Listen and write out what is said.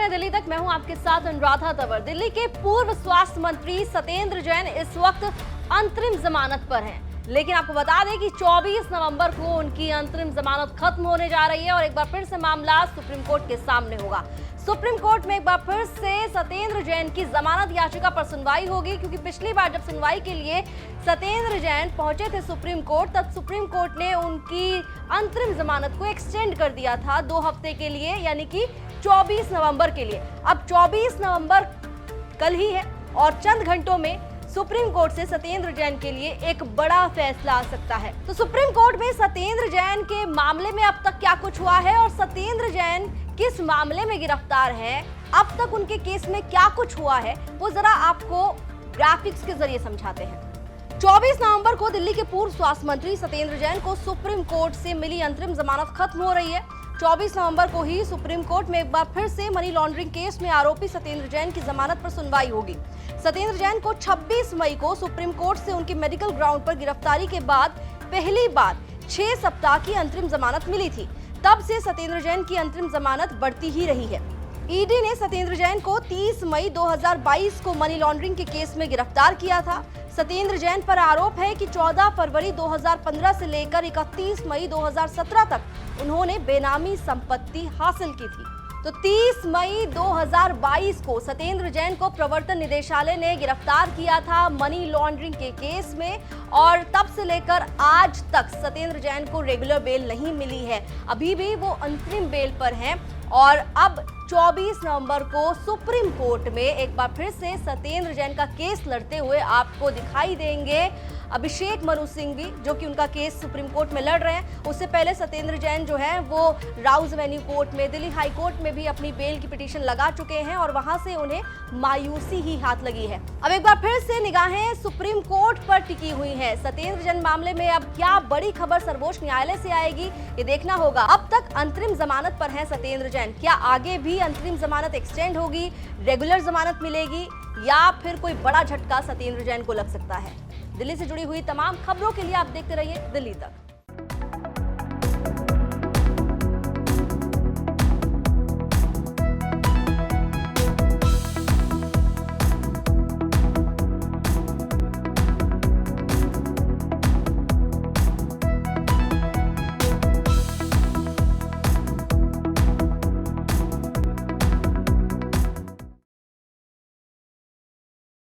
हैं दिल्ली तक। मैं हूं आपके साथ अनुराधा तंवर। दिल्ली के पूर्व स्वास्थ्य मंत्री सत्येंद्र जैन इस वक्त अंतरिम जमानत पर हैं, लेकिन आपको बता दें कि 24 नवंबर को उनकी अंतरिम जमानत खत्म होने जा रही है और एक बार फिर से मामला सुप्रीम कोर्ट के सामने होगा। सुप्रीम कोर्ट में एक बार फिर से सत्येंद्र जैन की जमानत याचिका पर सुनवाई होगी, क्योंकि पिछली बार जब सुनवाई के लिए सत्येंद्र जैन पहुंचे थे सुप्रीम कोर्ट, तब सुप्रीम कोर्ट ने उनकी अंतरिम जमानत को एक्सटेंड कर दिया था 2 हफ्ते के लिए, यानी कि 24 नवंबर के लिए। अब 24 नवंबर कल ही है और चंद घंटों में सुप्रीम कोर्ट से सत्येंद्र जैन के लिए एक बड़ा फैसला आ सकता है। तो सुप्रीम कोर्ट में सत्येंद्र जैन के मामले में अब तक क्या कुछ हुआ है और सत्येंद्र जैन किस मामले में गिरफ्तार है, अब तक उनके केस में क्या कुछ हुआ है, वो जरा आपको ग्राफिक्स के जरिए समझाते हैं। 24 नवंबर को दिल्ली के पूर्व स्वास्थ्य मंत्री सत्येंद्र जैन को सुप्रीम कोर्ट से मिली अंतरिम जमानत खत्म हो रही है। 24 नवंबर को ही सुप्रीम कोर्ट में एक बार फिर से मनी लॉन्ड्रिंग केस में आरोपी सत्येंद्र जैन की जमानत पर सुनवाई होगी। सत्येंद्र जैन को 26 मई को सुप्रीम कोर्ट से उनकी मेडिकल ग्राउंड पर गिरफ्तारी के बाद पहली बार 6 सप्ताह की अंतरिम जमानत मिली थी। तब से सत्येंद्र जैन की अंतरिम जमानत बढ़ती ही रही है। ईडी ने सत्येंद्र जैन को 30 मई 2022 को मनी लॉन्ड्रिंग के केस में गिरफ्तार किया था। सत्येंद्र जैन पर आरोप है कि 14 फरवरी 2015 से लेकर 31 मई 2017 तक उन्होंने बेनामी संपत्ति हासिल की थी। तो 30 मई 2022 को सत्येंद्र जैन को प्रवर्तन निदेशालय ने गिरफ्तार किया था मनी लॉन्ड्रिंग के केस में, और तब से लेकर आज तक सत्येंद्र जैन को रेगुलर बेल नहीं मिली है। अभी भी वो अंतरिम बेल पर हैं और अब 24 नवंबर को सुप्रीम कोर्ट में एक बार फिर से सत्येंद्र जैन का केस लड़ते हुए आपको दिखाई देंगे अभिषेक मनु सिंह भी, जो कि उनका केस सुप्रीम कोर्ट में लड़ रहे हैं। उससे पहले सत्येंद्र जैन जो है वो राउज एवेन्यू कोर्ट में, दिल्ली हाई कोर्ट में भी अपनी बेल की पिटीशन लगा चुके हैं और वहां से उन्हें मायूसी ही हाथ लगी है। अब एक बार फिर से निगाहें सुप्रीम कोर्ट पर टिकी हुई हैं। सत्येंद्र जैन मामले में अब क्या बड़ी खबर सर्वोच्च न्यायालय से आएगी, ये देखना होगा। अब तक अंतरिम जमानत पर है सत्येंद्र जैन, क्या आगे भी अंतरिम जमानत एक्सटेंड होगी, रेगुलर जमानत मिलेगी, या फिर कोई बड़ा झटका सत्येंद्र जैन को लग सकता है? दिल्ली से जुड़ी हुई तमाम खबरों के लिए आप देखते रहिए दिल्ली तक।